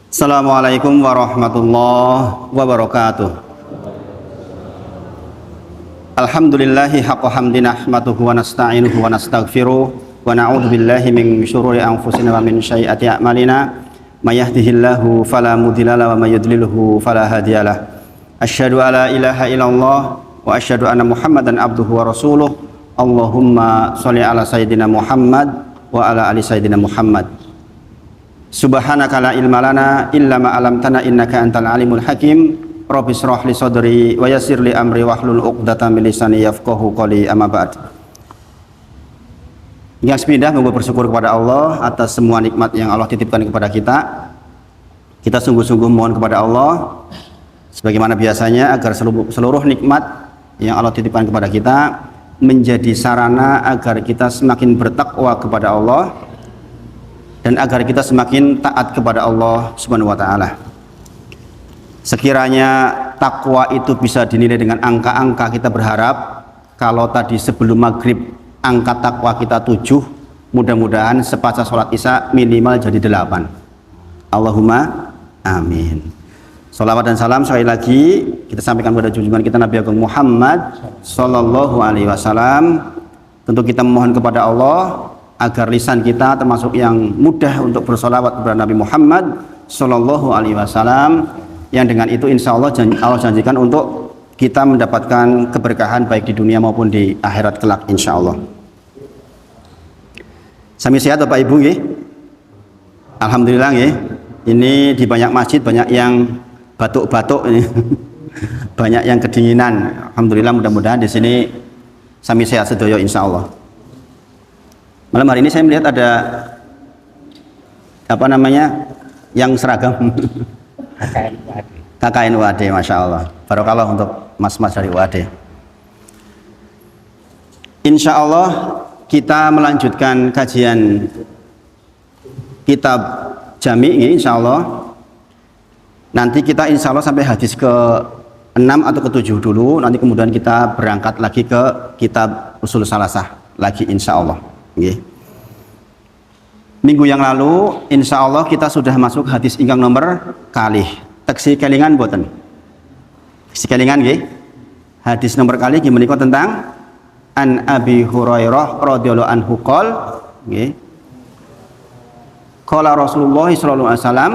Assalamualaikum warahmatullahi wabarakatuh. Alhamdulillahi haqqa hamdi nahmaduhu wa nasta'inuhu wa nastaghfiruh wa na'udzu billahi min syururi anfusina wa min sayyiati a'malina may yahdihillahu fala mudilla lahu wa may yudlilhu fala hadiyalah. Asyhadu alla ilaha illallah wa asyhadu anna Muhammadan abduhu wa rasuluh. Allahumma sholli ala sayyidina Muhammad wa ala ali sayyidina Muhammad. Subhanaka la ilma lana illa ma 'allamtana innaka antal alimul hakim. Rabbi shrah li sadri wa yassir li amri wahlul 'uqdatam min lisani yafqahu qawli. Amma ba'd. Yang sepindah monggo bersyukur kepada Allah atas semua nikmat yang Allah titipkan kepada kita. Kita sungguh-sungguh mohon kepada Allah sebagaimana biasanya agar seluruh nikmat yang Allah titipkan kepada kita menjadi sarana agar kita semakin bertakwa kepada Allah dan agar kita semakin taat kepada Allah Subhanahu wa taala. Sekiranya takwa itu bisa dinilai dengan angka-angka, kita berharap kalau tadi sebelum maghrib angka takwa kita 7, mudah-mudahan sepasca sholat isya minimal jadi 8. Allahumma amin. Sholawat dan salam sekali lagi kita sampaikan kepada junjungan kita Nabi Agung Muhammad Sallallahu Alaihi Wasallam. Tentu kita memohon kepada Allah agar lisan kita termasuk yang mudah untuk bersolawat kepada Nabi Muhammad Sallallahu Alaihi Wasallam, yang dengan itu insya Allah Allah janjikan untuk kita mendapatkan keberkahan baik di dunia maupun di akhirat kelak insya Allah. Sami sehat Bapak Ibu nggih? Alhamdulillah nggih. Ini di banyak masjid banyak yang batuk-batuk ini. Banyak yang kedinginan. Alhamdulillah, mudah-mudahan di sini sami sehat sedoyo insya Allah. Malam hari ini saya melihat ada apa namanya yang seragam KKN UAD, Masya Allah. Barokallah untuk mas-mas dari UAD. Insya Allah kita melanjutkan kajian kitab Jami, insya Allah. Nanti kita insya Allah sampai hadis ke-6 atau ke-7 dulu. Nanti kemudian kita berangkat lagi ke kitab Usul Salasah lagi insya Allah. Minggu yang lalu insya Allah kita sudah masuk hadis ingkang nomor kalih. Teksi kelingan boten. Teksi kelingan nggih. Hadis nomor kalih nggih menika tentang An Abi Hurairah radhiyallahu anhu qol nggih. Qala Rasulullah sallallahu alaihi wasallam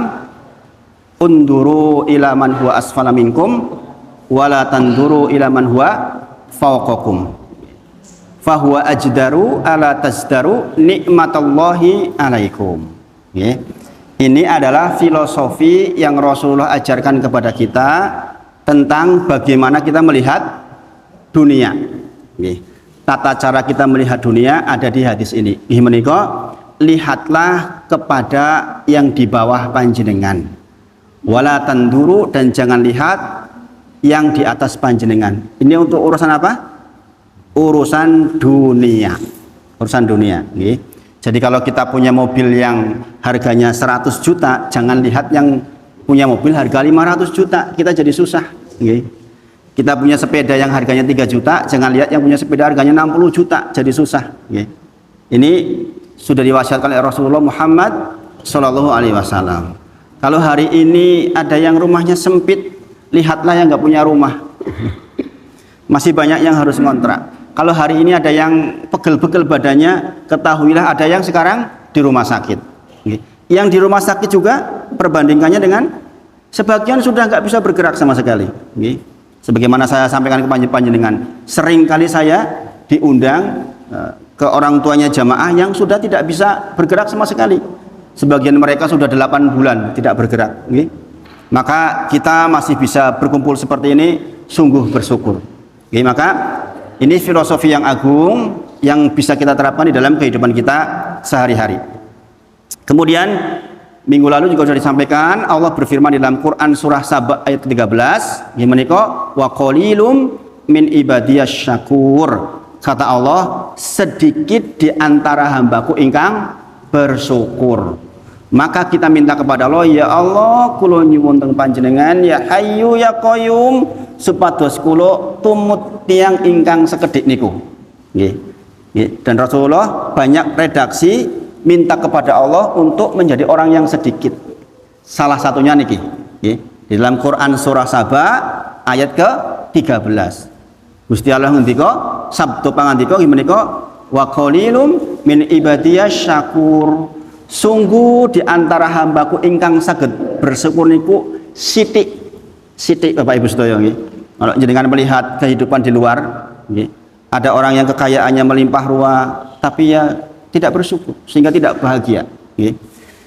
unduru ila man huwa asfala minkum wa la tanduru ila man huwa fawqakum. Fahuwa ajdaru ala tasdaru nikmatallahi alaikum. Nggih. Ini adalah filosofi yang Rasulullah ajarkan kepada kita tentang bagaimana kita melihat dunia. Tata cara kita melihat dunia ada di hadis ini. Lihatlah kepada yang di bawah panjenengan. Wala tanduru, dan jangan lihat yang di atas panjenengan. Ini untuk urusan apa? Urusan dunia. Urusan dunia. Jadi kalau kita punya mobil yang harganya 100 juta, jangan lihat yang punya mobil harga 500 juta, kita jadi susah. Kita punya sepeda yang harganya 3 juta, jangan lihat yang punya sepeda harganya 60 juta, jadi susah. Ini sudah diwasiatkan oleh Rasulullah Muhammad Sallallahu Alaihi Wasallam. Kalau hari ini ada yang rumahnya sempit, lihatlah yang nggak punya rumah. Masih banyak yang harus ngontrak. Kalau hari ini ada yang pegel-pegel badannya, ketahuilah ada yang sekarang di rumah sakit. Yang di rumah sakit juga perbandingannya dengan sebagian sudah nggak bisa bergerak sama sekali. Sebagaimana saya sampaikan ke panjenengan, sering kali saya diundang ke orang tuanya jamaah yang sudah tidak bisa bergerak sama sekali. Sebagian mereka sudah 8 bulan tidak bergerak. Maka kita masih bisa berkumpul seperti ini, sungguh bersyukur. Maka ini filosofi yang agung yang bisa kita terapkan di dalam kehidupan kita sehari-hari. Kemudian minggu lalu juga sudah disampaikan, Allah berfirman di dalam Quran surah Saba ayat 13, gimana wa qalilum min ibadiyas syakur. Kata Allah, sedikit di antara hambaku ingkang bersyukur. Maka kita minta kepada Allah, ya Allah, kula nyuwun teng panjenengan, ya Hayyu ya Qayyum, supados kula tumut tiang ingkang sekedhik niku. Nggih. Dan Rasulullah banyak redaksi minta kepada Allah untuk menjadi orang yang sedikit. Salah satunya niki, nggih. Di dalam Quran surah Saba ayat ke-13. Gusti Allah ngendika, sabda pangandika nggih menika wa qalilum min ibadiyasy syakur. Sungguh di antara hambaku ingkang saged bersyukur niku sithik Bapak Ibu sedaya nggih. Kalau jenengan melihat kehidupan di luar, nggih, ada orang yang kekayaannya melimpah ruah tapi ya tidak bersyukur sehingga tidak bahagia, nggih.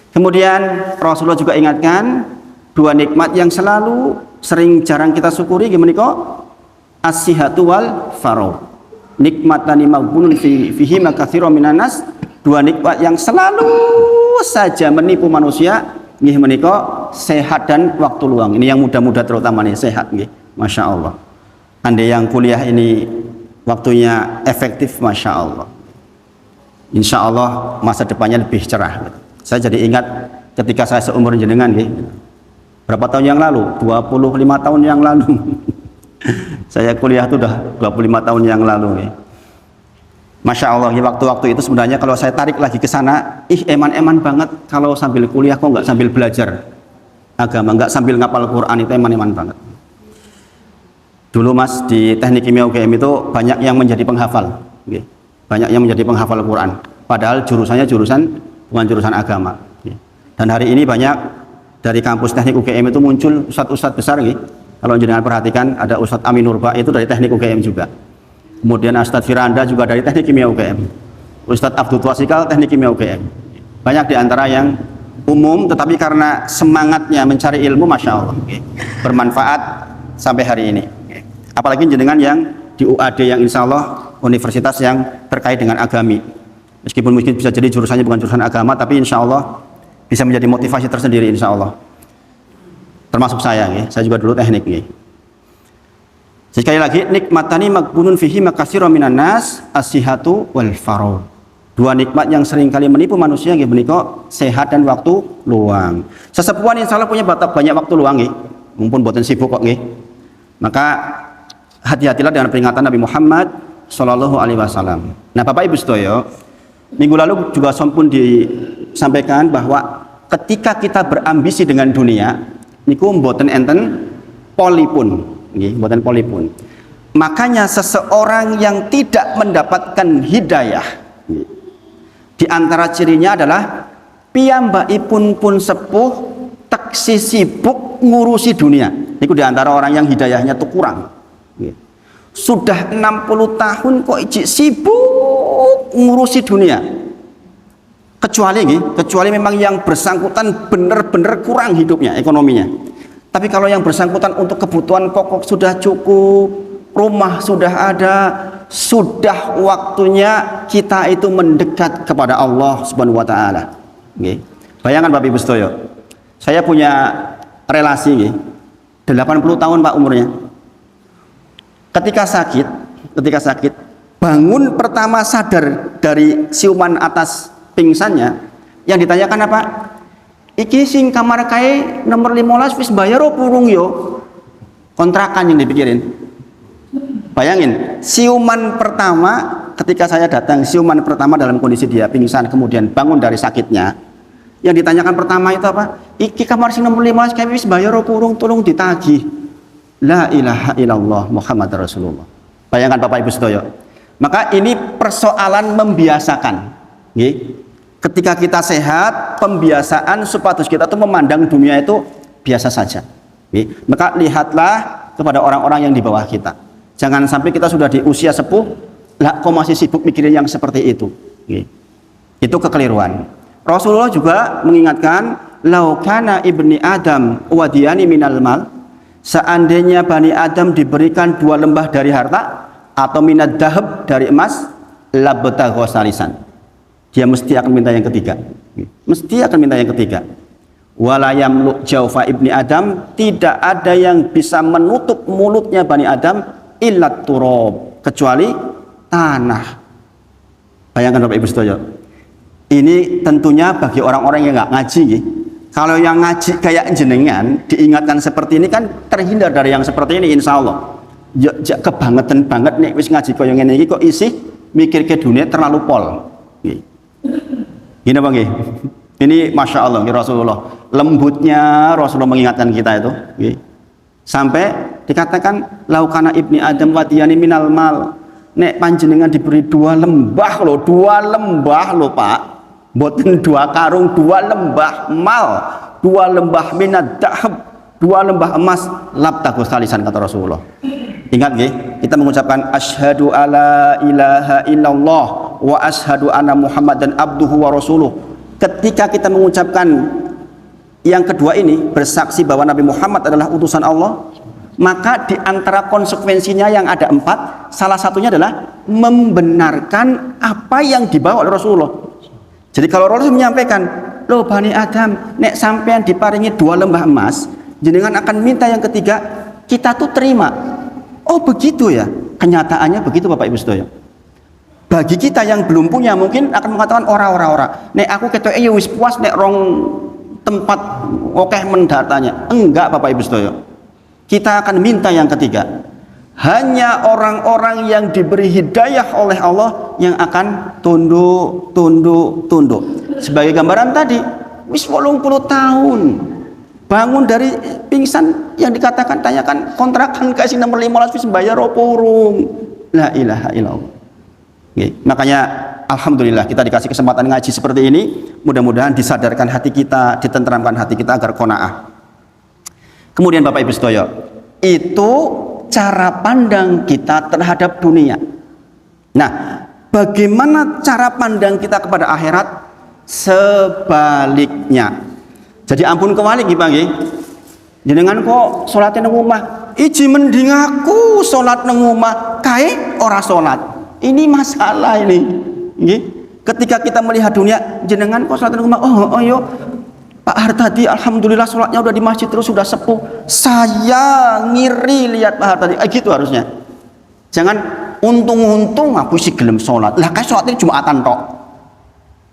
Kemudian Rasulullah juga ingatkan dua nikmat yang selalu sering jarang kita syukuri nggih menika as-sihhatu wal faragh. Nikmatani maghbunun fihi makatsirun minan nas. Dua nikmat yang selalu saja menipu manusia nggih menika sehat dan waktu luang. Ini yang muda-muda terutama nih, sehat nggih. Masya Allah. Andai yang kuliah ini waktunya efektif, Masya Allah. Insya Allah masa depannya lebih cerah. Saya jadi ingat ketika saya seumur jenengan nggih. Berapa tahun yang lalu? 25 tahun yang lalu. Saya kuliah itu udah 25 tahun yang lalu nggih. Masya Allah, waktu-waktu itu sebenarnya kalau saya tarik lagi ke sana, eman-eman banget kalau sambil kuliah kok nggak sambil belajar agama, nggak sambil ngapal Quran, itu eman-eman banget. Dulu Mas di Teknik Kimia UGM itu banyak yang menjadi penghafal, okay. Banyak yang menjadi penghafal Quran, padahal jurusannya bukan jurusan agama. Okay. Dan hari ini banyak dari kampus Teknik UGM itu muncul ustadz-ustadz besar, okay. Kalau jenengan perhatikan ada Ustadz Aminur Ba itu dari Teknik UGM juga. Kemudian Ustadz Firanda juga dari Teknik Kimia UGM. Ustadz Abdul Twasikal Teknik Kimia UGM. Banyak diantara yang umum, tetapi karena semangatnya mencari ilmu, Masya Allah, okay, bermanfaat sampai hari ini. Okay. Apalagi jenengan yang di UAD yang insya Allah universitas yang terkait dengan agami. Meskipun mungkin bisa jadi jurusannya bukan jurusan agama, tapi insya Allah bisa menjadi motivasi tersendiri insya Allah. Termasuk saya, okay. Saya juga dulu teknik. Okay. Sekali lagi, nikmatani maghbunun fihi makatsirun minan nas as-sihhatu wal faragh. Dua nikmat yang sering kali menipu manusia nggih menika sehat dan waktu luang. Sesepuhan insyaallah punya banyak waktu luang nggih. Mumpun boten sibuk kok nggih. Maka hati-hatilah dengan peringatan Nabi Muhammad sallallahu alaihi wasallam. Nah, Bapak Ibu sedaya, minggu lalu juga sampun disampaikan bahwa ketika kita berambisi dengan dunia niku mboten enten polipun. Buatan polipun. Makanya seseorang yang tidak mendapatkan hidayah, di antara cirinya adalah piyambakipun pun sepuh taksi sibuk ngurusi dunia. Itu di antara orang yang hidayahnya tuh kurang. Sudah 60 tahun kok sibuk ngurusi dunia. Kecuali memang yang bersangkutan benar-benar kurang hidupnya, ekonominya. Tapi kalau yang bersangkutan untuk kebutuhan pokok sudah cukup, rumah sudah ada, sudah waktunya kita itu mendekat kepada Allah Subhanahu wa taala. Nggih. Bayangkan Bapak Ibu sedaya. Saya punya relasi nggih. 80 tahun Pak umurnya. Ketika sakit, bangun pertama sadar dari siuman atas pingsannya, yang ditanyakan apa? Iki sing kamar kae nomor 15 wis bayar opo urung yo? Kontrakan yang dipikirin. Bayangin, siuman pertama ketika saya datang, siuman pertama dalam kondisi dia pingsan kemudian bangun dari sakitnya. Yang ditanyakan pertama itu apa? Iki kamar sing nomor 15 kae wis bayar opo urung, tolong ditagih. La ilaha illallah Muhammad Rasulullah. Bayangkan Bapak Ibu sedaya. Maka ini persoalan membiasakan, nggih. Ketika kita sehat, pembiasaan supados kita tuh memandang dunia itu biasa saja. Maka lihatlah kepada orang-orang yang di bawah kita. Jangan sampai kita sudah di usia sepuh, lah kok masih sibuk mikirin yang seperti itu. Itu kekeliruan. Rasulullah juga mengingatkan, laukana ibni Adam wadiyani minal mal, seandainya Bani Adam diberikan 2 lembah dari harta atau minad dahab dari emas, labtagha salisan. Dia mesti akan minta yang ketiga. Mesti akan minta yang ketiga. Wala yamlu jawfa ibni Adam, tidak ada yang bisa menutup mulutnya Bani Adam illa turab, kecuali tanah. Bayangkan Bapak Ibu sedaya. Ini tentunya bagi orang-orang yang nggak ngaji. Kalau yang ngaji kayak jenengan diingatkan seperti ini kan terhindar dari yang seperti ini insya Allah. Ya kebangetan banget nih wis ngaji koyo ngene iki kok isih mikir ke dunia terlalu pol. Gini Bang, Ini Masya Allah, Rasulullah. Lembutnya Rasulullah mengingatkan kita itu. Sampai dikatakan, laukana ibni Adam wadiyani minal mal. Nek panjenengan diberi 2 lembah loh, 2 lembah loh Pak. Boten 2 karung, 2 lembah mal, 2 lembah minad dahab, 2 lembah emas, labtahu salisan, kata Rasulullah. Ingat nggih, kita mengucapkan asyhadu alla ilaha illallah wa asyhadu anna Muhammadan abduhu wa rasuluh. Ketika kita mengucapkan yang kedua ini, bersaksi bahwa Nabi Muhammad adalah utusan Allah, maka di antara konsekuensinya yang ada 4, salah satunya adalah membenarkan apa yang dibawa oleh Rasulullah. Jadi kalau Rasul menyampaikan, loh Bani Adam, nek sampean diparingi 2 lembah emas, jenengan akan minta yang ketiga, kita tuh terima. Oh begitu ya, kenyataannya begitu Bapak Ibu sedaya. Bagi kita yang belum punya mungkin akan mengatakan ora. Nek aku ketoke ya wis puas nek rong tempat okeh mendatanya. Enggak Bapak Ibu sedaya. Kita akan minta yang ketiga. Hanya orang-orang yang diberi hidayah oleh Allah yang akan tunduk. Sebagai gambaran tadi, wis 80 tahun bangun dari pingsan, yang dikatakan tanyakan kontrakan kasih nomor 15 wis bayar apa urung. La ilaha illallah. Makanya alhamdulillah kita dikasih kesempatan ngaji seperti ini, mudah-mudahan disadarkan hati kita, ditenteramkan hati kita agar qanaah. Kemudian Bapak Ibu sedaya, itu cara pandang kita terhadap dunia. Nah, bagaimana cara pandang kita kepada akhirat? Sebaliknya. Jadi ampun kewalik nggih Pak nggih. Jenengan kok salatnya nang omah, iji mending aku salat nang omah kae ora salat. Ini masalah ini. Nggih. Ketika kita melihat dunia, jenengan kok salat nang omah, oh yo Pak Hartadi alhamdulillah sholatnya udah di masjid terus sudah sepuh. Saya ngiri lihat Pak Hartadi. Gitu harusnya. Jangan untung-untung aku sih gelem sholat. Lah kayak sholatnya Jumatan tok.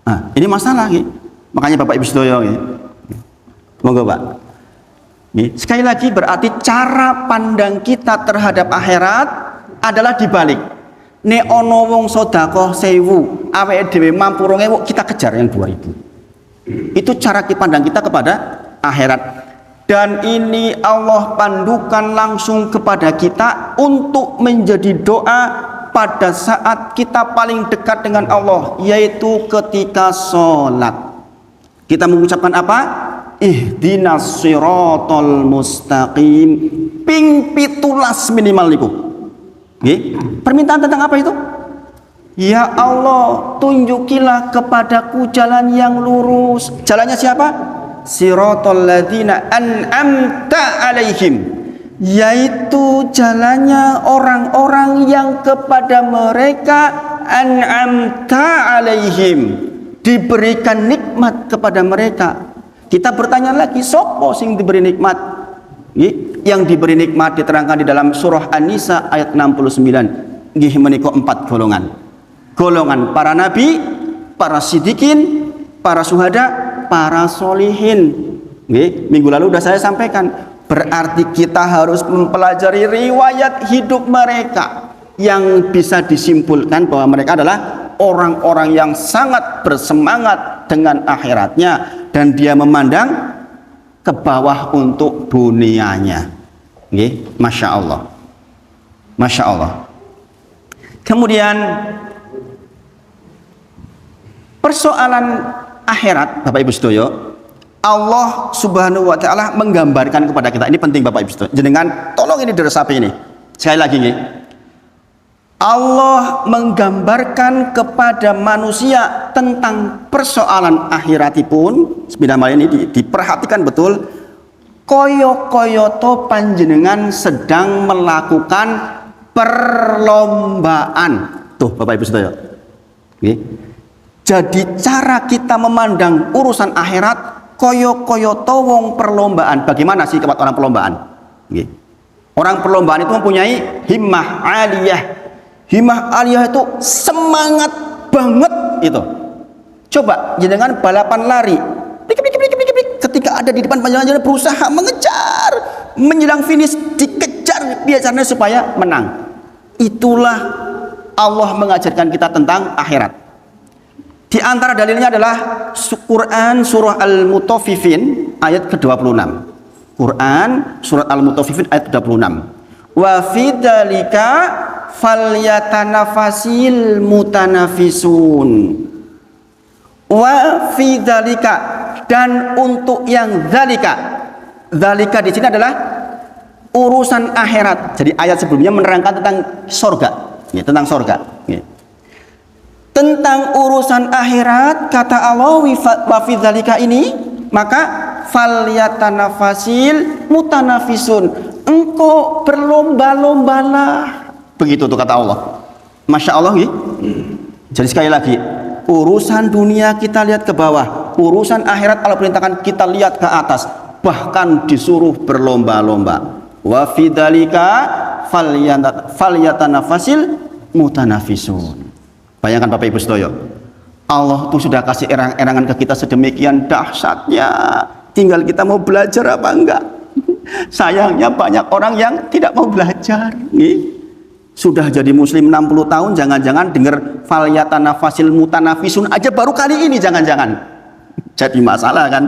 Nah, ini masalah gitu. Makanya Bapak Ibu sedaya gitu. Monggo Pak. Sekali lagi berarti cara pandang kita terhadap akhirat adalah dibalik. Nek ono wong sedekah 1000, awake dhewe mampu 2000, kita kejar yang 2000. Itu cara pandang kita kepada akhirat. Dan ini Allah pandukan langsung kepada kita untuk menjadi doa pada saat kita paling dekat dengan Allah, yaitu ketika sholat. Kita mengucapkan apa? Ihdinas siratal mustaqim. Ping pitulas minimal niku. Permintaan tentang apa itu? Ya Allah, tunjukilah kepadaku jalan yang lurus. Jalannya siapa? Siratal ladzina an'amta alaihim, yaitu jalannya orang-orang yang kepada mereka an'amta alaihim, diberikan nikmat kepada mereka. Kita bertanya lagi, sopo sing diberi nikmat? Yang diberi nikmat diterangkan di dalam surah An-Nisa ayat 69. Nggih menika 4 golongan. Golongan para nabi, para sidikin, para syuhada, para solihin. Minggu lalu sudah saya sampaikan. Berarti kita harus mempelajari riwayat hidup mereka, yang bisa disimpulkan bahwa mereka adalah orang-orang yang sangat bersemangat dengan akhiratnya, dan dia memandang ke bawah untuk dunianya. Masya Allah. Masya Allah. Kemudian persoalan akhirat, Bapak Ibu sedaya, Allah Subhanahu wa taala menggambarkan kepada kita. Ini penting Bapak Ibu sedaya. Jenengan tolong ini diresapi ini. Sekali lagi nih. Allah menggambarkan kepada manusia tentang persoalan akhiratipun. Sebenarnya ini diperhatikan betul. Koyo-koyoto panjenengan sedang melakukan perlombaan. Tuh Bapak Ibu sedaya. Jadi cara kita memandang urusan akhirat koyo-koyoto wong perlombaan. Bagaimana sih kepada orang perlombaan? Orang perlombaan itu mempunyai himmah aliyah. Himmah aliyah itu semangat banget itu. Coba jenengan balapan lari. Ketika ada di depan panjangan berusaha mengejar, menjelang finish dikejar biasanya supaya menang. Itulah Allah mengajarkan kita tentang akhirat. Di antara dalilnya adalah Quran surah Al-Mutaffifin ayat ke-26. Quran surat Al-Mutaffifin ayat ke-26. Wa fi dzalika falyatanafasil mutanafisun. Wa fi dzalika, dan untuk yang dzalika. Dzalika di sini adalah urusan akhirat. Jadi ayat sebelumnya menerangkan tentang surga, ya, tentang surga. Ya. Tentang urusan akhirat kata Allah wa fi dzalika ini, maka falyatanafasil mutanafisun, engkau berlomba-lombalah, begitu tuh kata Allah. Masya Allah ya. Jadi sekali lagi, urusan dunia kita lihat ke bawah, urusan akhirat Allah perintahkan kita lihat ke atas, bahkan disuruh berlomba-lomba. Wa fi dzalika falyatanafasil mutanafisun. Bayangkan Bapak Ibu Sedoyo, Allah tuh sudah kasih erang-erangan ke kita sedemikian dahsyatnya, tinggal kita mau belajar apa enggak. Sayangnya banyak orang yang tidak mau belajar. Sudah jadi muslim 60 tahun, jangan-jangan dengar falyatanafasil mutanafisun aja baru kali ini, jangan-jangan jadi masalah kan.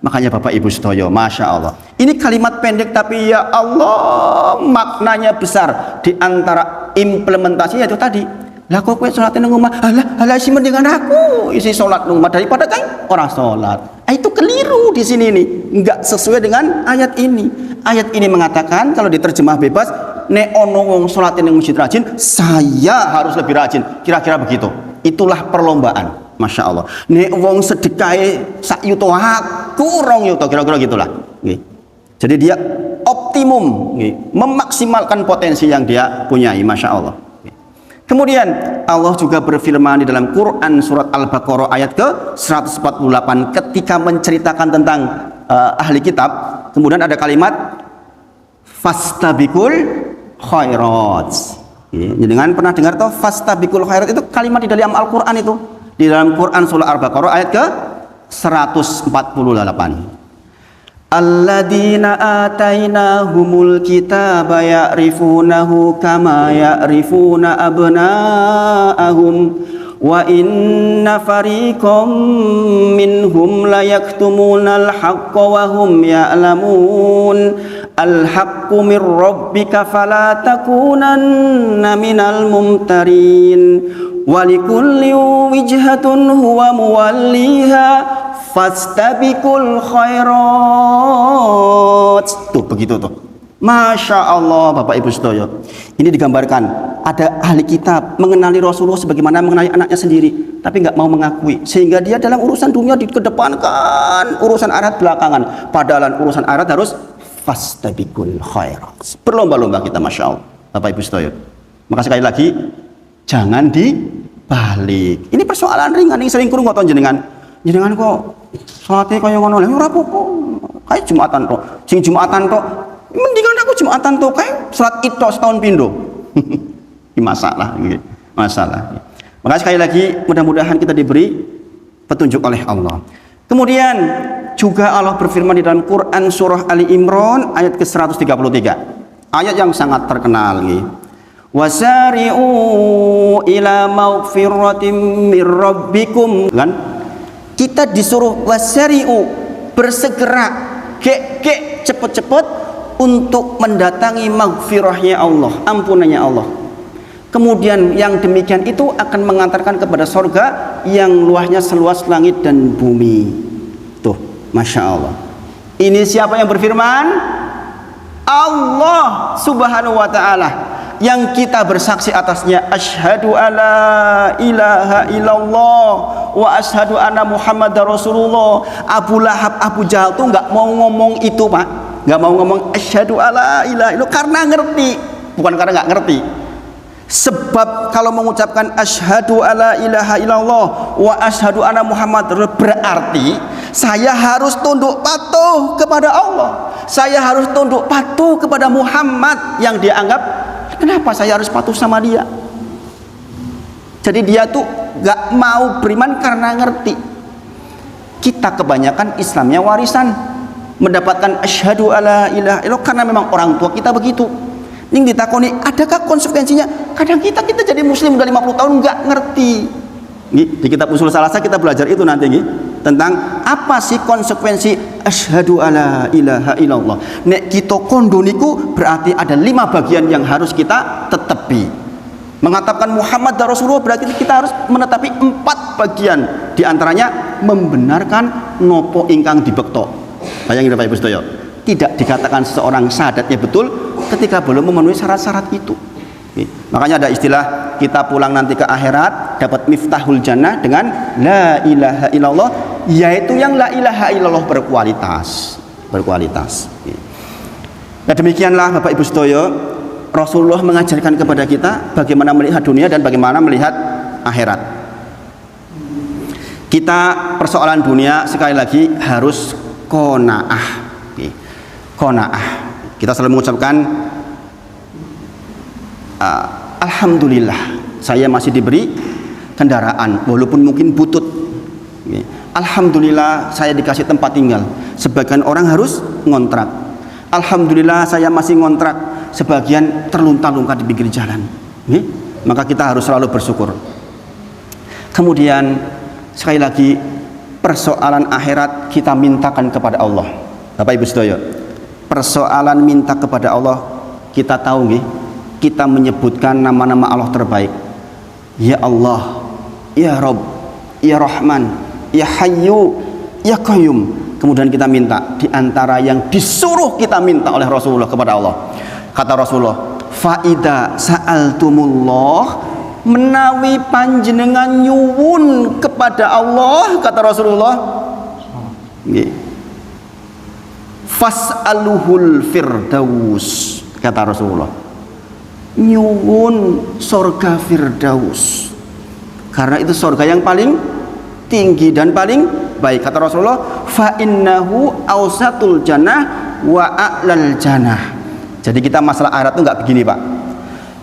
Makanya Bapak Ibu Sedoyo, Masya Allah, ini kalimat pendek tapi ya Allah maknanya besar. Di antara implementasinya itu tadi, lah kok kowe salat nang omah, alah isi mendingan aku isi salat nang omah daripada kan orang salat. Itu keliru di sini nih, enggak sesuai dengan ayat ini. Ayat ini mengatakan kalau diterjemah bebas, nek ono wong salat nang masjid rajin, saya harus lebih rajin. Kira-kira begitu. Itulah perlombaan. Masya Allah. Nek wong sedekahe sak yuto aku rong yuto, kira-kira gitulah. Nggih. Jadi dia optimum, nggih, memaksimalkan potensi yang dia punyai. Masya Allah. Kemudian Allah juga berfirman di dalam Quran surat Al-Baqarah ayat ke-148 ketika menceritakan tentang ahli kitab. Kemudian ada kalimat fastabiqul khairat. Jangan pernah dengar toh fastabiqul khairat, itu kalimat di dalam Al-Quran, itu di dalam Quran surah Al-Baqarah ayat ke-148. Alladzina atainahumul kitaba ya'rifunahu kama ya'rifuna abna'ahum wa inna fariqam minhum la yaktumunal haqqa wa hum ya'lamun. Al-haqqu min rabbika fala takunanna minal mumtarin wa likulli wijhatun huwa muwalliha fastabiqul khairat. Tuh begitu tuh. Masya Allah Bapak Ibu Sedoyo, ini digambarkan ada ahli kitab mengenali Rasulullah sebagaimana mengenali anaknya sendiri, tapi nggak mau mengakui, sehingga dia dalam urusan dunia dikedepankan, urusan akhirat belakangan. Padahal urusan akhirat harus fastabiqul khairat, berlomba-lomba kita. Masya Allah Bapak Ibu Sedoyo. Maka sekali lagi jangan dibalik. Ini persoalan ringan yang sering kurang ngotot jenengan kok salatnya kaya ngono lho, ora apa-apa. Kayak Jumatan tok. Sing Jumatan tok, mendingan aku Jumatan tok kae salat Id tok setahun pindho. Ini masalah nggih. Masalah. Maka sekali lagi mudah-mudahan kita diberi petunjuk oleh Allah. Kemudian juga Allah berfirman di dalam Quran surah Ali Imran ayat ke-133. Ayat yang sangat terkenal nggih. Wasari'u ila maghfiratin mir rabbikum, kan? Kita disuruh wasari'u, bersegera, cepet-cepet untuk mendatangi maghfirahnya Allah, ampunannya Allah. Kemudian yang demikian itu akan mengantarkan kepada surga yang luasnya seluas langit dan bumi. Tuh, Masya Allah. Ini siapa yang berfirman? Allah Subhanahu wa ta'ala, yang kita bersaksi atasnya, asyhadu alla ilaha illallah wa asyhadu anna Muhammadar Rasulullah. Abu Lahab, Abu Jahal tuh nggak mau ngomong itu, Pak, nggak mau ngomong asyhadu alla ilaha illallah karena ngerti, bukan karena nggak ngerti. Sebab kalau mengucapkan asyhadu alla ilaha illallah wa asyhadu anna Muhammad, berarti saya harus tunduk patuh kepada Allah, saya harus tunduk patuh kepada Muhammad yang dia anggap. Kenapa saya harus patuh sama dia? Jadi dia tuh gak mau beriman karena ngerti. Kita kebanyakan Islamnya warisan, mendapatkan asyhadu alla ilaha illallah karena memang orang tua kita begitu. Ini ditakoni, adakah konsekuensinya? Kadang kita jadi muslim udah 50 tahun gak ngerti. Di kitab usul salasa kita belajar itu nanti tentang apa sih konsekuensi asyhadu alla ilaha illallah. Nek kita kondo niku berarti ada 5 bagian yang harus kita tetepi. Mengatakan Muhammad dan Rasulullah berarti kita harus menetapi 4 bagian. Di antaranya membenarkan nopo ingkang dibekto. Bayangin Bapak Ibu sedaya, tidak dikatakan seseorang syahadatnya betul ketika belum memenuhi syarat-syarat itu. Makanya ada istilah kita pulang nanti ke akhirat dapat miftahul jannah dengan la ilaha illallah, yaitu yang la ilaha illallah berkualitas. Nah demikianlah Bapak Ibu sedaya, Rasulullah mengajarkan kepada kita bagaimana melihat dunia dan bagaimana melihat akhirat. Kita persoalan dunia sekali lagi harus qanaah. Qanaah. Kita selalu mengucapkan alhamdulillah saya masih diberi kendaraan walaupun mungkin butut. Alhamdulillah saya dikasih tempat tinggal. Sebagian orang harus ngontrak. Alhamdulillah saya masih ngontrak. Sebagian terlunta-lunta di pinggir jalan. Maka kita harus selalu bersyukur. Kemudian sekali lagi persoalan akhirat kita mintakan kepada Allah. Bapak Ibu sedaya, persoalan minta kepada Allah kita tahu nggih, kita menyebutkan nama-nama Allah terbaik. Ya Allah, Ya Rabb, Ya Rahman, Ya Hayyu, Ya Qayyum. Kemudian kita minta di antara yang disuruh kita minta oleh Rasulullah kepada Allah. Kata Rasulullah, faida sa'altumullah, menawi panjenengan nyuwun kepada Allah, kata Rasulullah, fas'aluhul firdaus, kata Rasulullah, nyuwun surga firdaus, karena itu surga yang paling tinggi dan paling baik. Kata Rasulullah, fa innahu ausatul jannah wa a'lal jannah. Jadi kita masalah akhirat itu enggak begini, Pak.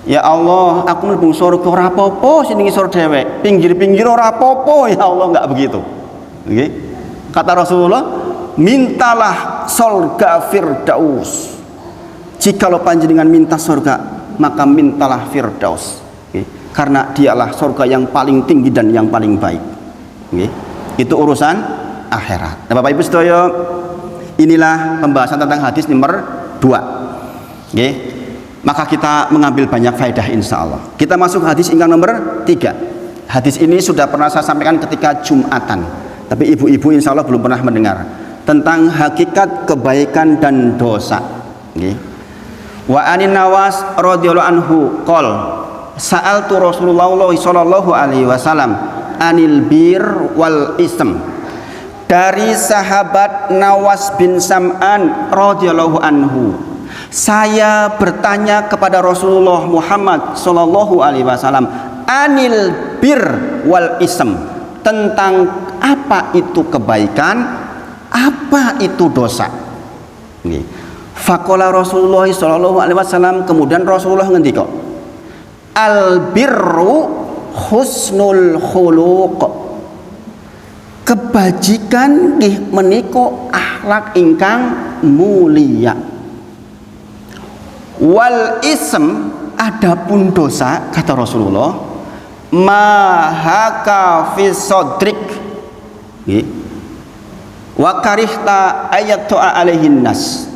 Ya Allah, aku mlebu surga ora apa-apa, sing ngisor dhewek, pinggir-pinggir ora apa-apa, ya Allah, enggak begitu. Nggih. Kata Rasulullah, mintalah surga firdaus. Jikalau panjenengan minta surga, maka mintalah firdaus. Karena dialah surga yang paling tinggi dan yang paling baik. Itu urusan akhirat. Nah, Bapak Ibu sedaya, inilah pembahasan tentang hadis nomor 2. Maka kita mengambil banyak faedah insya Allah. Kita masuk hadis ingkang nomor 3. Hadis ini sudah pernah saya sampaikan ketika Jumatan, tapi ibu-ibu insya Allah belum pernah mendengar tentang hakikat kebaikan dan dosa. Wa anin Nawas radhiyallahu anhu qol sa'altu Rasulullah sallallahu alaihi wasallam anil bir wal ism. Dari sahabat Nawas bin Sam'an radhiyallahu anhu, saya bertanya kepada Rasulullah Muhammad sallallahu alaihi wasallam anil bir wal ism, tentang apa itu kebaikan, apa itu dosa. Faqala Rasulullah sallallahu alaihi wasallam, kemudian Rasulullah ngendika, al birru husnul khuluq, kebajikan nggih menika akhlak ingkang mulia. Wal ism, adapun dosa, kata Rasulullah, mahaka fi sodrik wa karihta ayatu'a alaihin nas.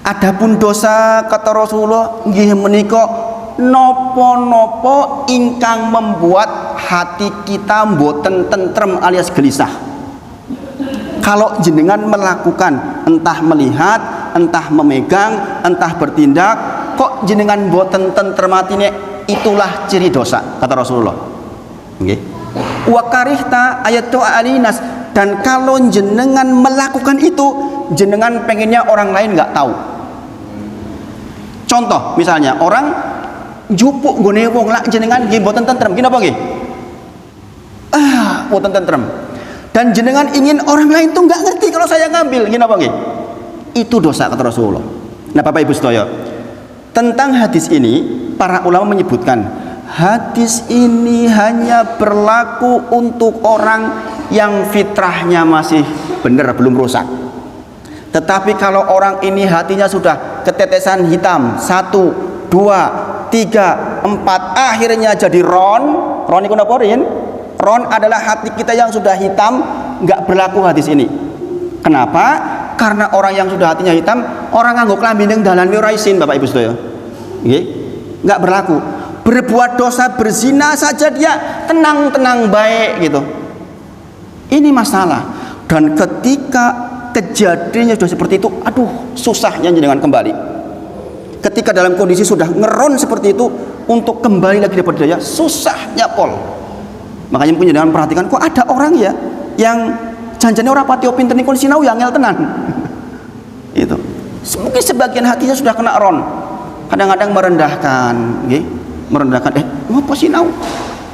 Adapun dosa, kata Rasulullah, nggih menika nopo-nopo ingkang membuat hati kita mboten tentrem alias gelisah. Kalau jenengan melakukan, entah melihat, entah memegang, entah bertindak, kok jenengan mboten tentrem atine, itulah ciri dosa, kata Rasulullah. Nggih. Wa karihta ayatu alinas, dan kalau jenengan melakukan itu, jenengan pengennya orang lain nggak tahu. Contoh misalnya orang jupuk gone wong lak jenengan nggih mboten tentrem, kinapa nggih? Mboten tentrem. Dan jenengan ingin orang lain tuh nggak ngerti kalau saya ngambil, kinapa nggih? Itu dosa, kata Rasulullah. Nah, Bapak Ibu sedaya, tentang hadis ini para ulama menyebutkan hadis ini hanya berlaku untuk orang yang fitrahnya masih benar, belum rusak. Tetapi kalau orang ini hatinya sudah ketetesan hitam, 1, 2, 3, 4, akhirnya jadi ron itu napa rin? Ron adalah hati kita yang sudah hitam, nggak berlaku hadis ini. Kenapa? Karena orang yang sudah hatinya hitam, orang nganggo klambi ning dalan ora isin, Bapak Ibu sedaya. Nggih, nggak berlaku. Berbuat dosa berzina saja dia tenang-tenang baik gitu. Ini masalah. Dan ketika kejadiannya sudah seperti itu, aduh, susahnya jenengan kembali. Ketika dalam kondisi sudah ngeron seperti itu, untuk kembali lagi dapat daya, susahnya pol. Makanya mungkin jangan perhatikan, kok ada orang ya yang janjane ora pati pinter ning sinau yang ngel tenan. Itu. Mungkin sebagian hatinya sudah kena ron. Kadang-kadang merendahkan, nggih. Merendahkan, ngopo sinau?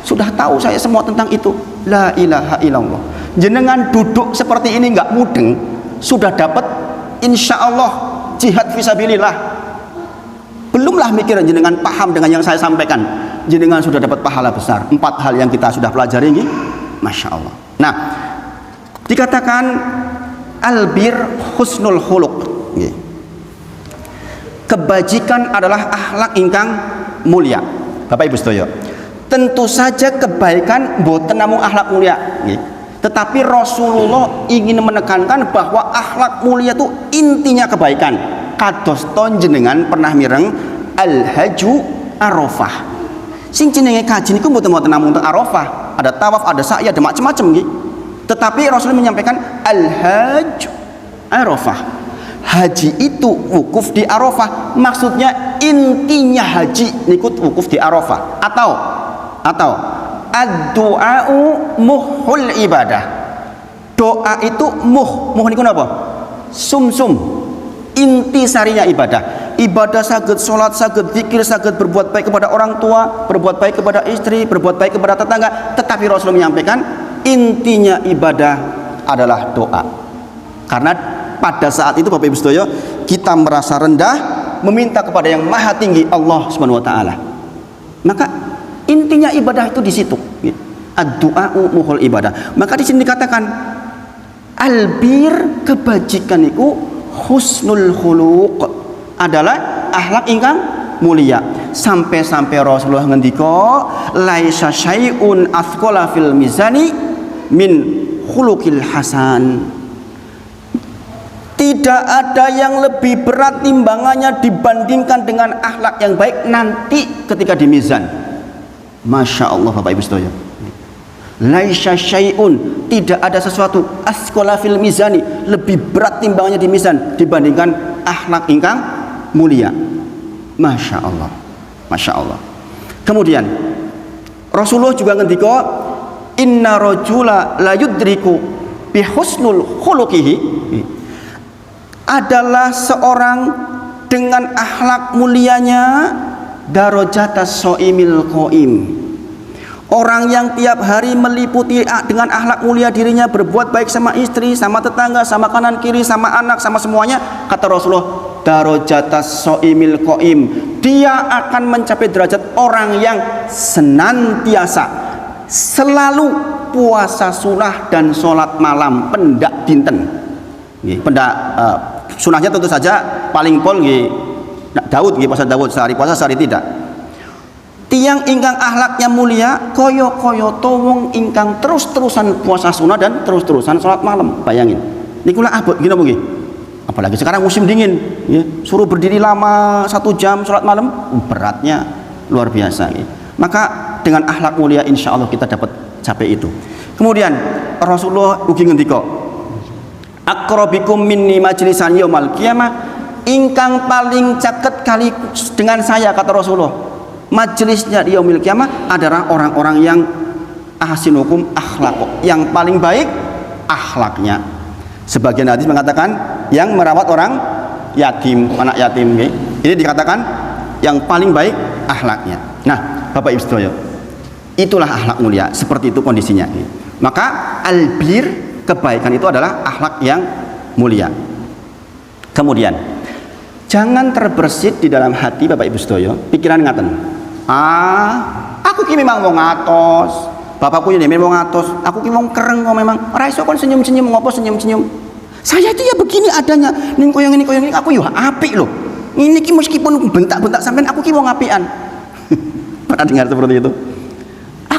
Sudah tahu saya semua tentang itu. La ilaha illallah. Jenengan duduk seperti ini enggak mudeng, sudah dapat insyaallah jihad fisabilillah. Belumlah mikiran jenengan paham dengan yang saya sampaikan, jenengan sudah dapat pahala besar. 4 hal yang kita sudah pelajari ini, masya Allah. Nah, dikatakan albir husnul khuluq, kebajikan adalah akhlak ingkang mulia. Bapak Ibu sedaya, tentu saja kebaikan mboten namung akhlak mulia, tetapi Rasulullah ingin menekankan bahwa akhlak mulia itu intinya kebaikan. Kados ton jenengan pernah mireng al-haju arafah. Sing jenenge kaji niku mboten namung teng arafah, ada tawaf, ada sa'i, ada macam-macam nggih. Tetapi Rasul menyampaikan al-hajj arafah. Haji itu wukuf di Arafah. Maksudnya intinya haji niku wukuf di Arafah. Atau ad-du'a'u muhul ibadah. Doa itu muh niku napa? Sumsum. Inti sarinya ibadah. Ibadah saged salat, saged zikir, saged berbuat baik kepada orang tua, berbuat baik kepada istri, berbuat baik kepada tetangga. Tetapi Rasul menyampaikan intinya ibadah adalah doa. Karena pada saat itu Bapak Ibu sedaya kita merasa rendah, meminta kepada yang maha tinggi Allah Subhanahu wa taala. Maka intinya ibadah itu di situ. Ad-du'a'u muhul ibadah. Maka di sini dikatakan albir, kebajikan itu husnul khuluq, adalah akhlak ingkang mulia. Sampai-sampai Rasulullah ngendika laisa syai'un athqala fil mizani min khuluqil hasan. Tidak ada yang lebih berat timbangannya dibandingkan dengan akhlak yang baik nanti ketika di mizan. Masya Allah Bapak Ibu sedaya. Laisa syai'un, tidak ada sesuatu asqala fil mizani, lebih berat timbangannya di mizan dibandingkan akhlak ingkang mulia. Masya Allah, masya Allah. Kemudian Rasulullah juga ngendika inna rajula la yudriku bi husnul khuluqihi, adalah seorang dengan akhlak mulianya darajatas shaimil qaim. Orang yang tiap hari meliputi dengan akhlak mulia dirinya, berbuat baik sama istri, sama tetangga, sama kanan kiri, sama anak, sama semuanya, kata Rasulullah, darajatas shaimil qaim, dia akan mencapai derajat orang yang senantiasa selalu puasa sunnah dan sholat malam pendak dinten. Pendak sunnahnya tentu saja paling pol Daud, puasa Daud sehari puasa sehari tidak. Tiang ingkang akhlaknya mulia koyo-koyo towong ingkang terus-terusan puasa sunnah dan terus-terusan sholat malam. Bayangin nikulah abot gini apa gini? Apalagi sekarang musim dingin ya, suruh berdiri lama 1 jam sholat malam, beratnya luar biasa ya. Maka dengan akhlak mulia insya Allah kita dapat capai itu. Kemudian Rasulullah ugi ngendika aqrabikum minni majlisan yaumal qiyamah, ingkang paling caket kali dengan saya, kata Rasulullah, majelisnya di yaumil kiamah adalah orang-orang yang ahsinukum akhlaq, yang paling baik akhlaknya. Sebagian hadis mengatakan yang merawat orang yatim, anak yatim. Ini dikatakan yang paling baik akhlaknya. Nah, Bapak Ibu sedaya, itulah akhlak mulia. Seperti itu kondisinya. Maka albir, kebaikan itu adalah akhlak yang mulia. Kemudian jangan terbersit di dalam hati Bapak Ibu sedaya pikiran ngaten. Aku ki memang wong atos. Bapakku ya memang wong atos. Aku ki wong kereng kok memang. Ora iso kon senyum-senyum, ngopo senyum-senyum. Saya itu ya begini adanya. Ning koyo ngene aku yo apik lho. Ini ki meskipun bentak-bentak sampean aku ki wong apian. Pernah dengar seperti itu?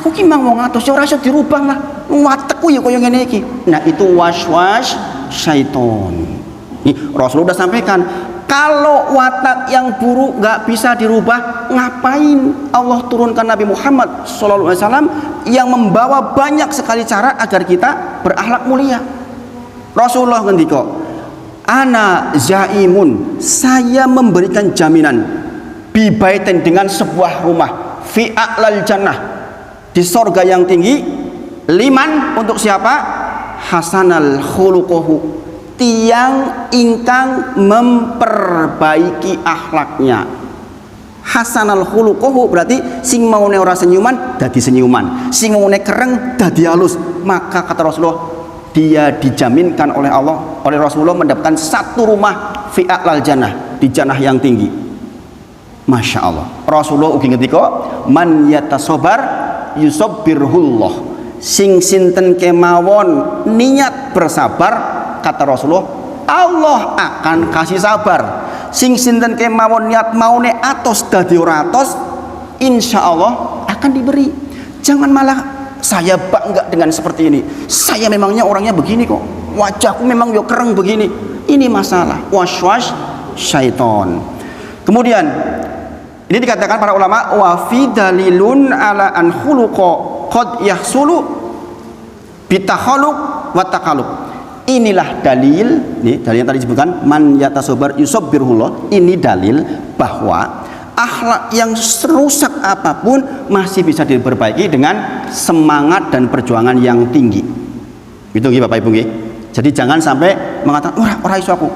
Aku ki mang wong atus ora iso dirubah lah. Watekku ya kaya ngene iki. Nah, itu waswas syaiton. Rasulullah sudah sampaikan, kalau watak yang buruk nggak bisa dirubah, ngapain Allah turunkan Nabi Muhammad SAW yang membawa banyak sekali cara agar kita berakhlak mulia. Rasulullah ngendika, ana zaimun, saya memberikan jaminan bibaitin, dengan sebuah rumah fi a'lal jannah, di sorga yang tinggi, liman, untuk siapa? Hasanal khuluquhu, tiang ingkang memperbaiki akhlaknya. Hasanal khuluquhu berarti sing maune ora senyuman dadi senyuman, sing maune kereng dadi halus. Maka kata Rasulullah, dia dijaminkan oleh Allah, oleh Rasulullah, mendapatkan satu rumah fi a'lal jannah, di jannah yang tinggi. Masya Allah. Rasulullah ugi ngendika, man yatasobar yusabbirhullah, sing sinten kemawon niat bersabar, kata Rasulullah, Allah akan kasih sabar. Sing sinten kemawon niat maune atos dadi ora atos, insya Allah akan diberi. Jangan malah saya bangga dengan seperti ini, saya memangnya orangnya begini kok, wajahku memang yo kereng begini. Ini masalah waswas syaiton. Kemudian ini dikatakan para ulama, wa fi dalilun ala an khuluqa qad yahsulu bitakhaluq wa taqalluq. Inilah dalil, nih dalil yang tadi disebutkan, man yatasobar yusabbirullah. Ini dalil bahwa akhlak yang serusak apapun masih bisa diperbaiki dengan semangat dan perjuangan yang tinggi. Itu nggih Bapak Ibu nggih. Jadi jangan sampai mengatakan ora iso aku.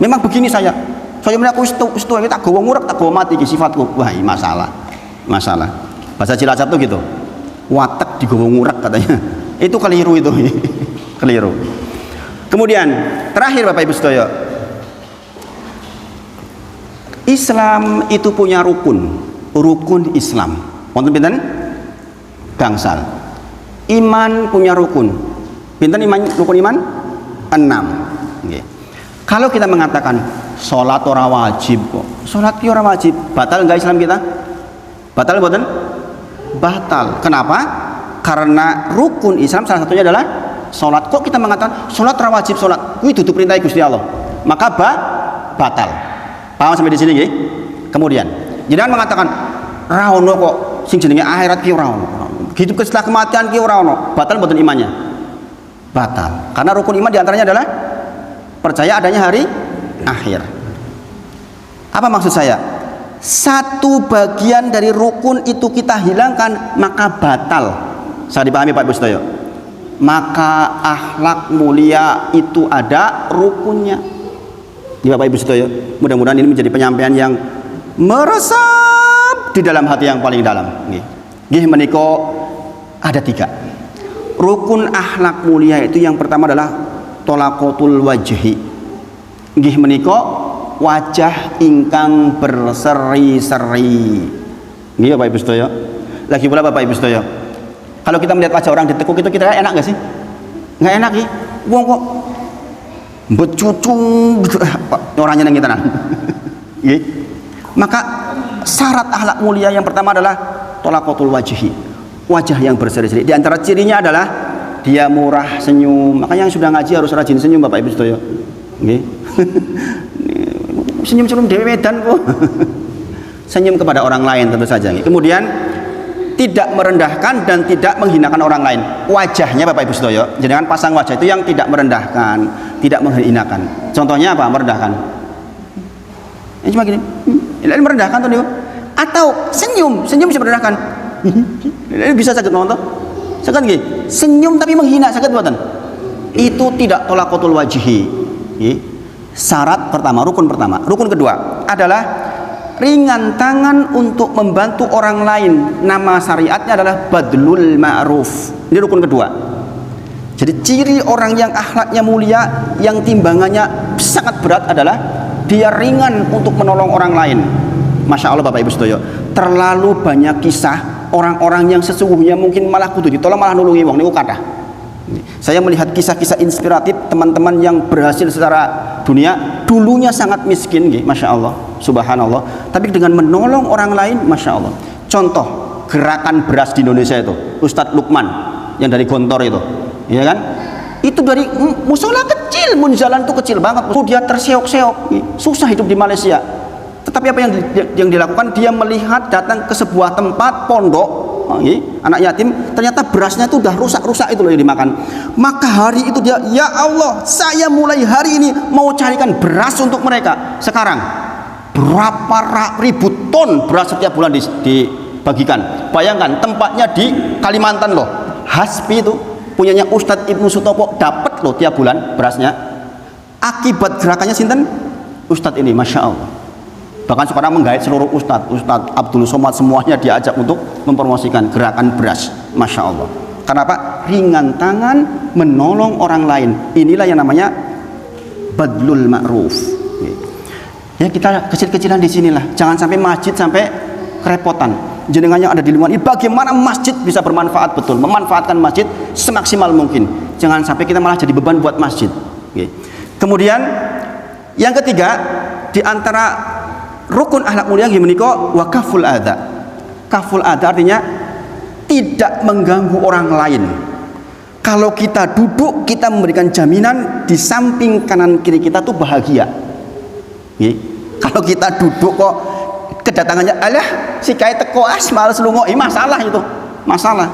Memang begini saya mulai aku istu tak gowo ngurek, tak gowo mati iki sifatku. Wah, ini masalah. Bahasa Cilacap tuh gitu. Watek digowo ngurek katanya. Itu keliru itu. Keliru. Kemudian terakhir Bapak Ibu sedaya, Islam itu punya rukun Islam. Wonten pinten? Gangsal. Iman punya rukun. Pinten iman, rukun iman? 6. Nggih. Kalau kita mengatakan sholat ora wajib kok, sholat ki ora wajib, batal enggak Islam kita? Batal mboten? Batal. Kenapa? Karena rukun Islam salah satunya adalah sholat. Kok kita mengatakan sholat ora wajib, sholat kuwi dudu perintah Gusti Allah, maka batal. Paham sampai di sini nggih? Kemudian jenengan mengatakan ra ono kok sing jenenge akhirat ki ora ono, hidup setelah kematian ki ora ono, batal mboten imannya? Batal. Karena rukun iman diantaranya adalah percaya adanya hari akhir. Apa maksud saya? Satu bagian dari rukun itu kita hilangkan, maka batal. Saya dipahami Pak Ibu sedaya? Maka akhlak mulia itu ada rukunnya. Ya Bapak Ibu sedaya, mudah-mudahan ini menjadi penyampaian yang meresap di dalam hati yang paling dalam. Nggih menika ada 3. Rukun akhlak mulia itu yang pertama adalah tolaqatul wajhi. Nggih menika wajah ingkang berseri-seri. Nggih Bapak Ibu sedaya. Lagi pula Bapak Ibu sedaya, kalau kita melihat wajah orang ditekuk itu kita enak gak sih? Nggak enak sih. Wong kok becucung orangnya nang tenan. Nggih. Maka syarat akhlak mulia yang pertama adalah tolaqatul wajhi. Wajah yang berseri-seri. Di antara cirinya adalah dia murah senyum. Makanya yang sudah ngaji harus rajin senyum Bapak Ibu sedaya. Nggih. Senyum-senyum dhewe wedan kok. Senyum kepada orang lain tentu saja. Kemudian tidak merendahkan dan tidak menghinakan orang lain. Wajahnya Bapak Ibu sedaya, jangan pasang wajah itu yang tidak merendahkan, tidak menghinakan. Contohnya apa? Merendahkan. Ini cuma gini. Ini merendahkan tuh. Atau senyum bisa merendahkan. Ini bisa sakit nonton. Sakit nggih. Senyum tapi menghina sakit mboten? Itu tidak tolaqatul wajhi. Syarat pertama, rukun pertama. Rukun kedua adalah ringan tangan untuk membantu orang lain. Nama syariatnya adalah badlul ma'ruf. Ini rukun kedua. Jadi ciri orang yang akhlaknya mulia, yang timbangannya sangat berat adalah dia ringan untuk menolong orang lain. Masya Allah Bapak Ibu sedaya, terlalu banyak kisah orang-orang yang sesungguhnya mungkin malah kudu ditolong malah nulungi wong niku kathah. Saya melihat kisah-kisah inspiratif teman-teman yang berhasil secara dunia, dulunya sangat miskin, Masya Allah, Subhanallah, tapi dengan menolong orang lain, Masya Allah. Contoh, gerakan beras di Indonesia itu, Ustadz Lukman yang dari Gontor itu, ya kan? Itu dari musola kecil, munzalan itu kecil banget. Dia terseok-seok, susah hidup di Malaysia. Tetapi apa yang dilakukan? Dia melihat datang ke sebuah tempat pondok, anak yatim, ternyata berasnya itu udah rusak-rusak itu loh yang dimakan. Maka hari itu dia, ya Allah, saya mulai hari ini mau carikan beras untuk mereka. Sekarang berapa ribu ton beras setiap bulan dibagikan. Bayangkan tempatnya di Kalimantan loh, Hasbi itu punyanya Ustadz Ibnu Sutopo, dapat loh tiap bulan berasnya. Akibat gerakannya sinten? Ustadz ini, Masya Allah. Bahkan sekarang menggait seluruh Ustadz Abdul Somad, semuanya diajak untuk mempromosikan gerakan beras. Masya Allah. Kenapa? Ringan tangan menolong orang lain. Inilah yang namanya badlul ma'ruf. Ya, kita kecil-kecilan di sinilah. Jangan sampai masjid sampai kerepotan. Jenengannya ada di lingkungan ini, bagaimana masjid bisa bermanfaat betul, memanfaatkan masjid semaksimal mungkin. Jangan sampai kita malah jadi beban buat masjid. Kemudian yang ketiga, di antara rukun akhlak mulia yang menika wa kaful adza. Kaful adza artinya tidak mengganggu orang lain. Kalau kita duduk, kita memberikan jaminan di samping kanan kiri kita tuh bahagia. Kalau kita duduk kok kedatangannya alah si kai teko males lungo, masalah itu. Masalah.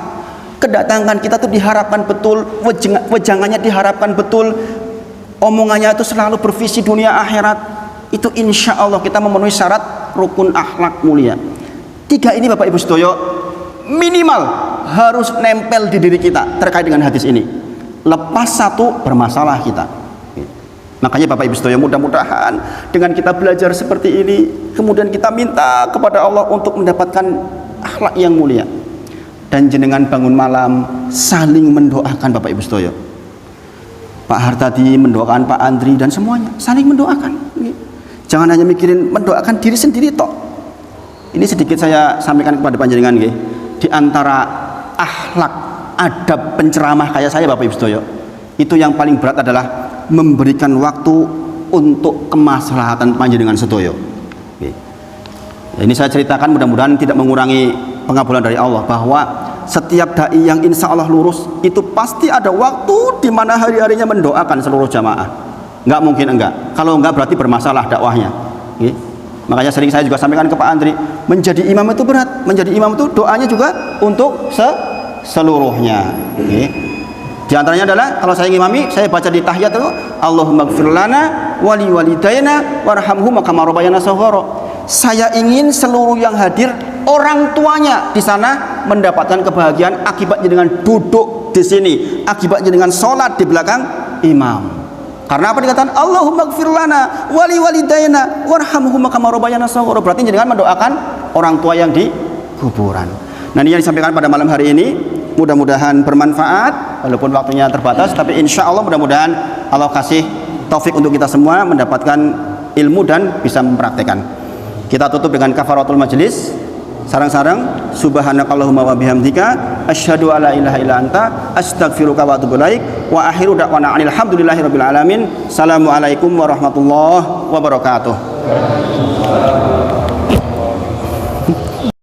Kedatangan kita tuh diharapkan betul, wejangannya diharapkan betul, omongannya itu selalu bervisi dunia akhirat. Itu insya Allah kita memenuhi syarat rukun akhlak mulia. Tiga ini Bapak Ibu sedoyo minimal harus nempel di diri kita terkait dengan hadis ini. Lepas satu bermasalah kita. Makanya Bapak Ibu sedoyo, mudah-mudahan dengan kita belajar seperti ini, kemudian kita minta kepada Allah untuk mendapatkan akhlak yang mulia. Dan jenengan bangun malam saling mendoakan Bapak Ibu sedoyo. Pak Hartadi mendoakan Pak Andri dan semuanya saling mendoakan. Jangan hanya mikirin mendoakan diri sendiri toh. Ini sedikit saya sampaikan kepada panjenengan nggih. Di antara akhlak adab penceramah kayak saya Bapak Ibu sedoyo, itu yang paling berat adalah memberikan waktu untuk kemaslahatan panjenengan sedoyo. Ini saya ceritakan mudah-mudahan tidak mengurangi pengabulan dari Allah, bahwa setiap dai yang insya Allah lurus itu pasti ada waktu di mana hari-harinya mendoakan seluruh jamaah. Nggak mungkin enggak. Kalau enggak berarti bermasalah dakwahnya. Makanya sering saya juga sampaikan ke Pak Andri, menjadi imam itu berat. Menjadi imam itu doanya juga untuk seluruhnya. Di antaranya adalah kalau saya ngimami, saya baca di tahiyat itu Allahumma gfir lana wali walidayna warhamhum kama rabbayana shaghara. Saya ingin seluruh yang hadir orang tuanya di sana mendapatkan kebahagiaan akibatnya dengan duduk di sini, akibatnya dengan sholat di belakang imam. Karena apa dikatakan Allahumma gfir lana wali walidayna warhamhum kama rabbayana shaghara. Berarti jangan mendoakan orang tua yang di kuburan. Nah, ini yang disampaikan pada malam hari ini. Mudah-mudahan bermanfaat walaupun waktunya terbatas, tapi insya Allah mudah-mudahan Allah kasih taufik untuk kita semua mendapatkan ilmu dan bisa mempraktekkan. Kita tutup dengan kafaratul majlis. Sarang-sarang subhanakallahumma wa bihamdika asyhadu alla ilaha illa anta astaghfiruka wa atubu ilaik wa akhiru da'wana alhamdulillahirabbil alamin. Assalamualaikum warahmatullahi wabarakatuh.